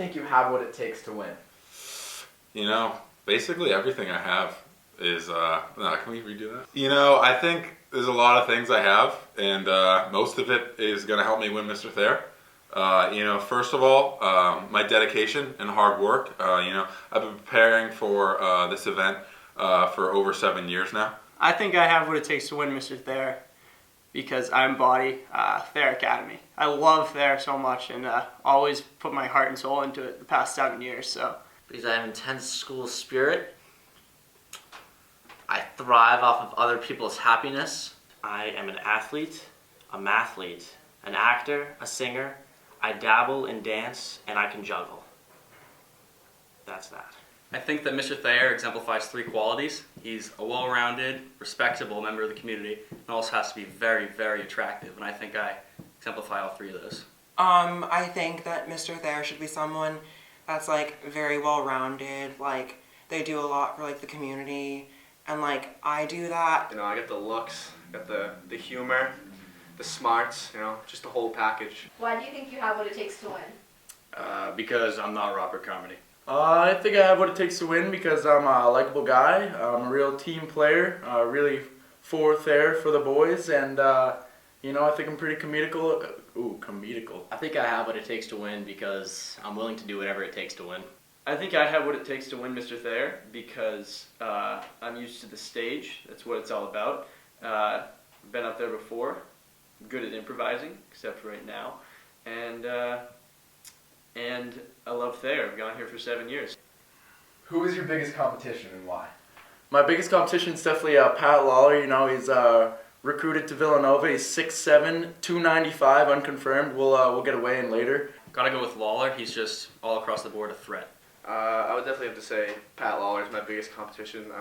think you have what it takes to win? You know, basically everything I have is, no, can we redo that? You know, I think there's a lot of things I have, and most of it is going to help me win Mr. Thayer. You know, first of all, my dedication and hard work. You know, I've been preparing for this event for over 7 years now. I think I have what it takes to win Mr. Thayer because I embody Thayer Academy. I love Thayer so much and always put my heart and soul into it the past 7 years. So because I have intense school spirit, I thrive off of other people's happiness. I am an athlete, a mathlete, an actor, a singer. I dabble in dance, and I can juggle. That's that. I think that Mr. Thayer exemplifies 3 qualities. He's a well-rounded, respectable member of the community, and also has to be very, very attractive, and I think I exemplify all 3 of those. I think that Mr. Thayer should be someone that's like very well-rounded, like they do a lot for like the community, and like I do that. You know, I got the looks, got the humor, the smarts, you know, just the whole package. Why do you think you have what it takes to win? Because I'm not Robert Carmody. I think I have what it takes to win because I'm a likable guy. I'm a real team player, really for Thayer, for the boys, and you know, I think I'm pretty comedical. Comedical. I think I have what it takes to win because I'm willing to do whatever it takes to win. I think I have what it takes to win Mr. Thayer because I'm used to the stage. That's what it's all about. Been up there before. I'm good at improvising, except for right now. And I love Thayer. I've gone here for 7 years. Who is your biggest competition and why? My biggest competition is definitely Pat Lawler. You know, he's recruited to Villanova. He's 6'7", 295, unconfirmed. We'll get a weigh-in later. Gotta go with Lawler. He's just all across the board a threat. I would definitely have to say Pat Lawler is my biggest competition.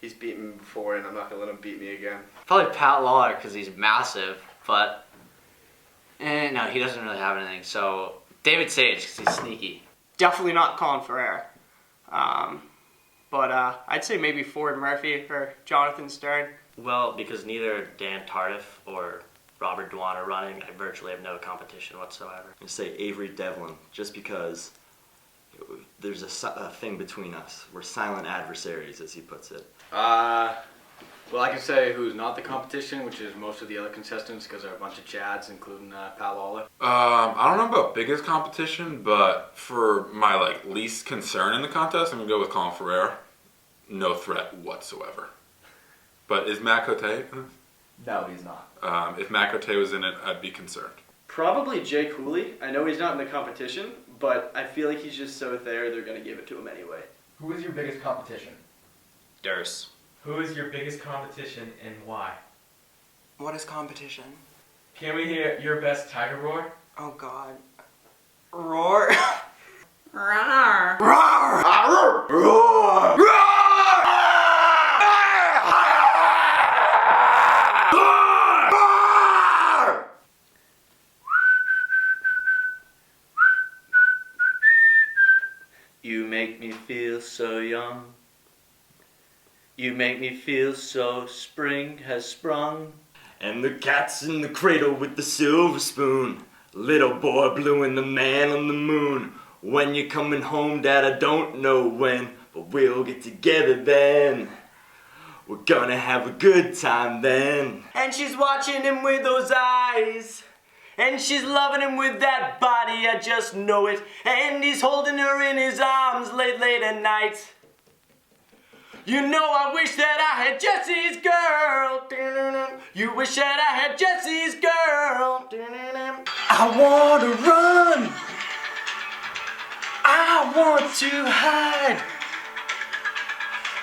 He's beaten me before, and I'm not going to let him beat me again. Probably Pat Lawler because he's massive, but no, he doesn't really have anything. So David Sage because he's sneaky. Definitely not Colin Ferrer. But I'd say maybe Ford Murphy or Jonathan Stern. Well, because neither Dan Tardif or Robert Dwan are running, I virtually have no competition whatsoever. I'm going to say Avery Devlin, just because there's a thing between us. We're silent adversaries, as he puts it. Well, I can say who's not the competition, which is most of the other contestants, because they're a bunch of Chads, including Pat Lawler. I don't know about biggest competition, but for my least concern in the contest, I'm gonna go with Colin Ferrer. No threat whatsoever. But is Matt Cote in it? No, he's not. If Matt Cote was in it, I'd be concerned. Probably Jake Hooley. I know he's not in the competition, but I feel like he's just so there, they're going to give it to him anyway. Who is your biggest competition? Durst. Who is your biggest competition and why? What is competition? Can we hear your best Tiger roar? Oh God. Roar. Roar! Roar! Roar! Roar! You make me feel so young. You make me feel so spring has sprung. And the cat's in the cradle with the silver spoon. Little boy blue and the man on the moon. When you're coming home, Dad, I don't know when, but we'll get together then. We're gonna have a good time then. And she's watching him with those eyes. And she's loving him with that body, I just know it. And he's holding her in his arms late, late at night. You know I wish that I had Jesse's girl. You wish that I had Jesse's girl. I wanna run. I want to hide.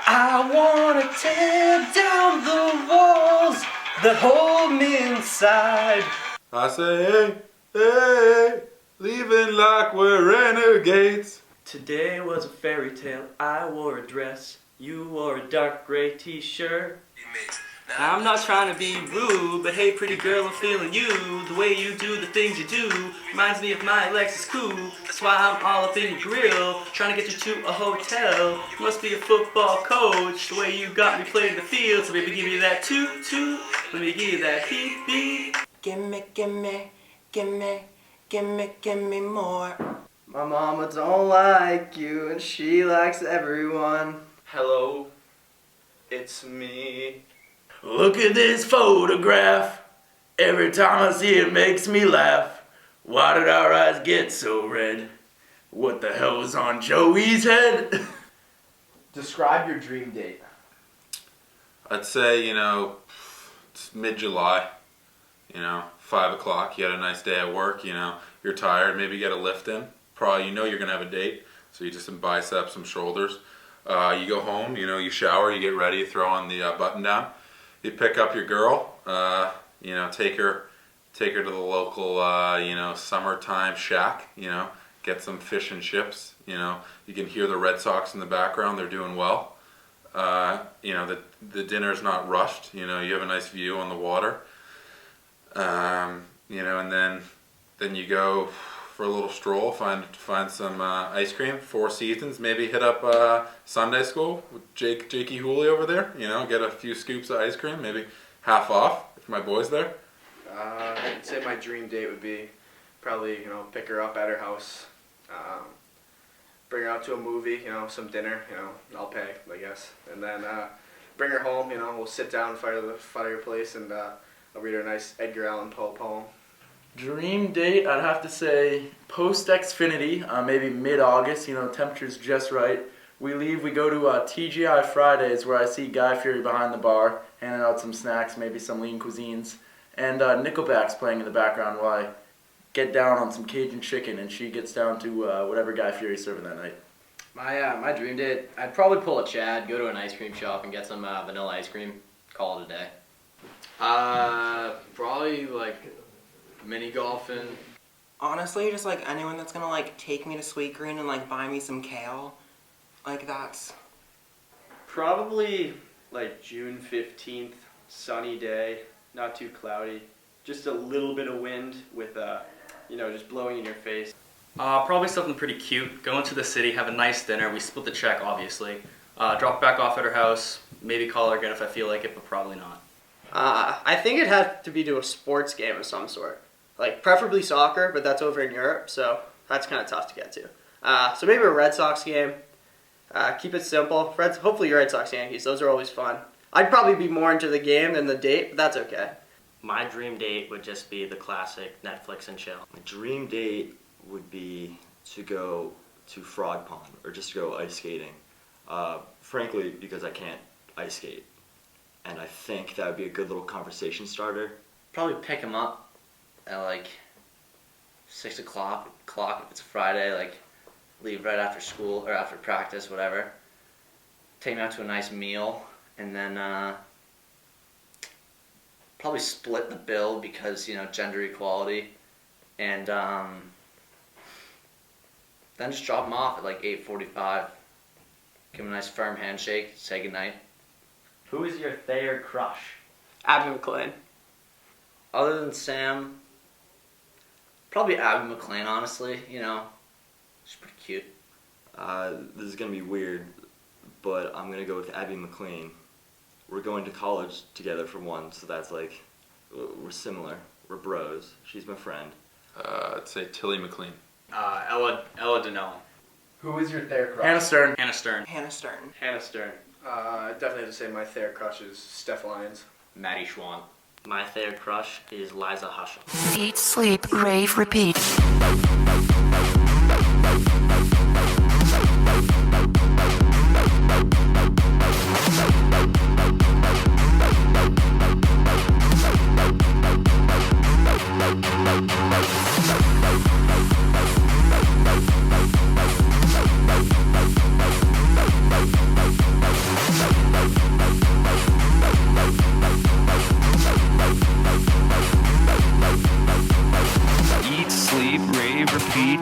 I wanna tear down the walls that hold me inside. I say, hey, hey, leaving like we're renegades. Today was a fairy tale. I wore a dress. You wore a dark gray t-shirt. I'm not trying to be rude, but hey pretty girl, I'm feeling you. The way you do the things you do reminds me of my Lexus cool. That's why I'm all up in your grill, trying to get you to a hotel. You must be a football coach, the way you got me playing the field. So baby give me that toot-toot, let me give you that beep-beep. Gimme, gimme, gimme, gimme, gimme more. My mama don't like you and she likes everyone. Hello, it's me. Look at this photograph. Every time I see it makes me laugh. Why did our eyes get so red? What the hell was on Joey's head? Describe your dream date. I'd say, it's mid-July, 5 o'clock, you had a nice day at work, you're tired, maybe get a lift in. Probably, you're going to have a date, so you just some biceps, some shoulders. You go home, you shower, you get ready, throw on the button down. You pick up your girl, take her to the local, summertime shack, get some fish and chips, you can hear the Red Sox in the background, they're doing well. The dinner's not rushed, you have a nice view on the water. And then you go for a little stroll, find some ice cream, Four Seasons, maybe hit up Sunday school with Jakey Hooley over there, get a few scoops of ice cream, maybe half off if my boy's there. I'd say my dream date would be probably, pick her up at her house, bring her out to a movie, some dinner, I'll pay, I guess, and then bring her home, we'll sit down in front of the fireplace and I'll read her a nice Edgar Allan Poe poem. Dream date, I'd have to say post-Xfinity, maybe mid-August, temperature's just right. We leave, we go to TGI Fridays where I see Guy Fieri behind the bar, handing out some snacks, maybe some lean cuisines, and Nickelback's playing in the background while I get down on some Cajun chicken and she gets down to whatever Guy Fieri's serving that night. My dream date, I'd probably pull a Chad, go to an ice cream shop and get some vanilla ice cream, call it a day. Probably like mini golfing. Honestly, just like anyone that's gonna like take me to Sweet Green and like buy me some kale. Like that's Probably like June 15th, sunny day, not too cloudy. Just a little bit of wind with, just blowing in your face. Probably something pretty cute. Go into the city, have a nice dinner. We split the check, obviously. Drop back off at her house. Maybe call her again if I feel like it, but probably not. I think it has to be to a sports game of some sort. Like, preferably soccer, but that's over in Europe, so that's kind of tough to get to. So maybe a Red Sox game. Keep it simple. Hopefully Red Sox Yankees. Those are always fun. I'd probably be more into the game than the date, but that's okay. My dream date would just be the classic Netflix and chill. My dream date would be to go to Frog Pond or just go ice skating. Frankly, because I can't ice skate. And I think that would be a good little conversation starter. Probably pick him up at like 6 o'clock if it's a Friday, like leave right after school or after practice, whatever. Take me out to a nice meal and then probably split the bill because, gender equality. And then just drop him off at like 8:45. Give him a nice firm handshake, say goodnight. Who is your Thayer crush? Abby McLean. Other than Sam, probably Abby McLean, honestly. She's pretty cute. This is going to be weird, but I'm going to go with Abby McLean. We're going to college together for one, so that's like, we're similar. We're bros. She's my friend. I'd say Tilly McLean. Ella Dinella. Who is your Thayer crush? Hannah Stern. Hannah Stern. Hannah Stern. Hannah Stern. I definitely have to say my Thayer crush is Steph Lyons. Maddie Schwann. My Thayer crush is Liza Hushel. Eat, sleep, rave, repeat.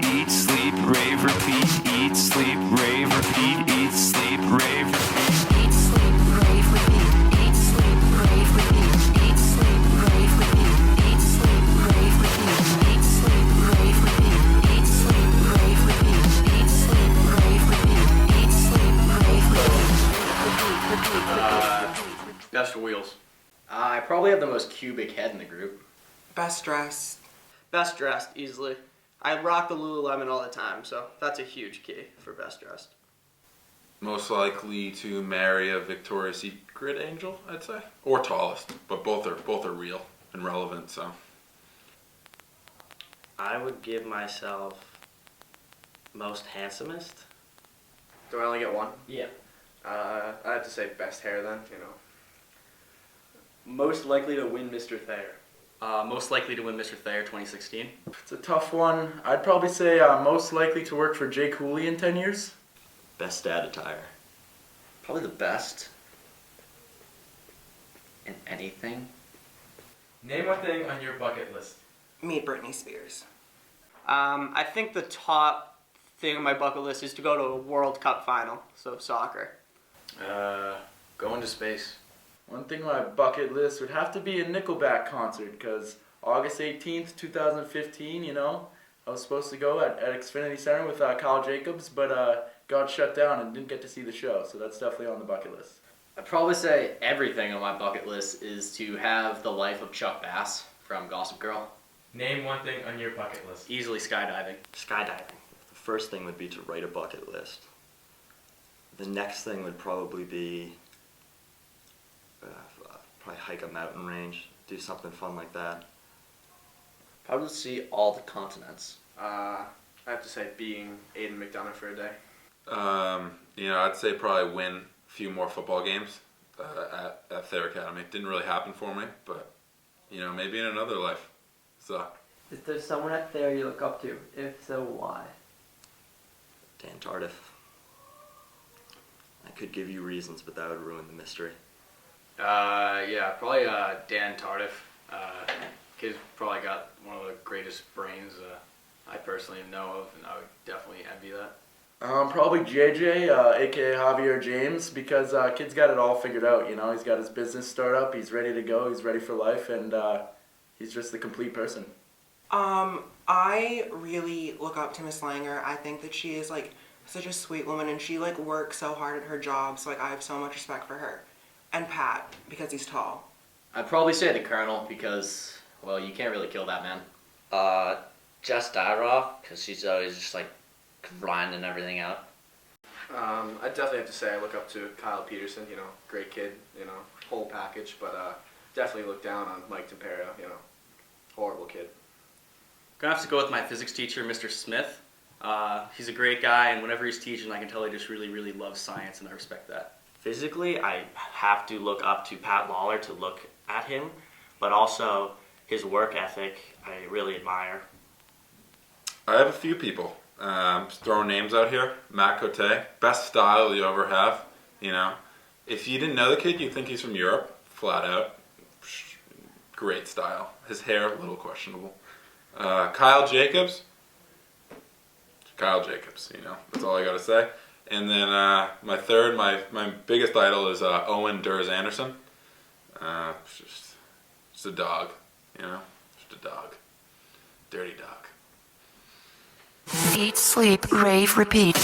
Eat, sleep, rave, repeat. Eat, sleep, rave, repeat. Eat, sleep, rave, repeat. Eat, sleep, rave, repeat. Eat, sleep, rave, repeat. Eat, sleep, rave, repeat. Eat, sleep, rave, repeat. Eat, sleep, rave, repeat. Eat, sleep, rave, repeat. Eat, sleep, rave, repeat. Eat, sleep, rave, repeat. Eat, sleep, rave, repeat. Best wheels. I probably have the most cubic head in the group. Best dressed. Best dressed, easily. I rock the Lululemon all the time, so that's a huge key for best dressed. Most likely to marry a Victoria's Secret angel, I'd say, or tallest, but both are real and relevant. So I would give myself most handsomest. Do I only get one? Yeah. I have to say best hair then. Most likely to win Mr. Thayer. Most likely to win Mr. Thayer 2016. It's a tough one. I'd probably say most likely to work for Jake Hooley in 10 years. Best dad attire. Probably the best in anything. Name one thing on your bucket list. Meet Britney Spears. I think the top thing on my bucket list is to go to a World Cup final, so soccer. Going to space. One thing on my bucket list would have to be a Nickelback concert, because August 18th, 2015, I was supposed to go at Xfinity Center with Kyle Jacobs, but got shut down and didn't get to see the show, so that's definitely on the bucket list. I'd probably say everything on my bucket list is to have the life of Chuck Bass from Gossip Girl. Name one thing on your bucket list. Easily skydiving. Skydiving. The first thing would be to write a bucket list. The next thing would probably be probably hike a mountain range, do something fun like that. Probably see all the continents. I have to say being Aiden McDonough for a day. I'd say probably win a few more football games at Thayer Academy. It didn't really happen for me, but maybe in another life. So. Is there someone at Thayer you look up to? If so, why? Dan Tardif. I could give you reasons, but that would ruin the mystery. Yeah, probably Dan Tardif. Kid's probably got one of the greatest brains I personally know of, and I would definitely envy that. Probably JJ, aka Javier James, because kid's got it all figured out. He's got his business startup, he's ready to go, he's ready for life, and he's just the complete person. I really look up to Miss Langer. I think that she is such a sweet woman, and she works so hard at her job. So I have so much respect for her. And Pat, because he's tall. I'd probably say the Colonel because, well, you can't really kill that man. Jess Dyroff, because she's always just grinding everything out. I definitely have to say I look up to Kyle Peterson. Great kid. Whole package. But definitely look down on Mike Tempera. Horrible kid. Gonna have to go with my physics teacher, Mr. Smith. He's a great guy, and whenever he's teaching, I can tell he just really, really loves science, and I respect that. Physically, I have to look up to Pat Lawler to look at him, but also his work ethic I really admire. I have a few people. Just throwing names out here. Matt Cote, best style you ever have. If you didn't know the kid, you'd think he's from Europe. Flat out. Great style. His hair, a little questionable. Kyle Jacobs. That's all I gotta say. And then my third, my biggest idol is Owen Durs Anderson. Just a dog, just a dog. Dirty dog. Eat, sleep, rave, repeat.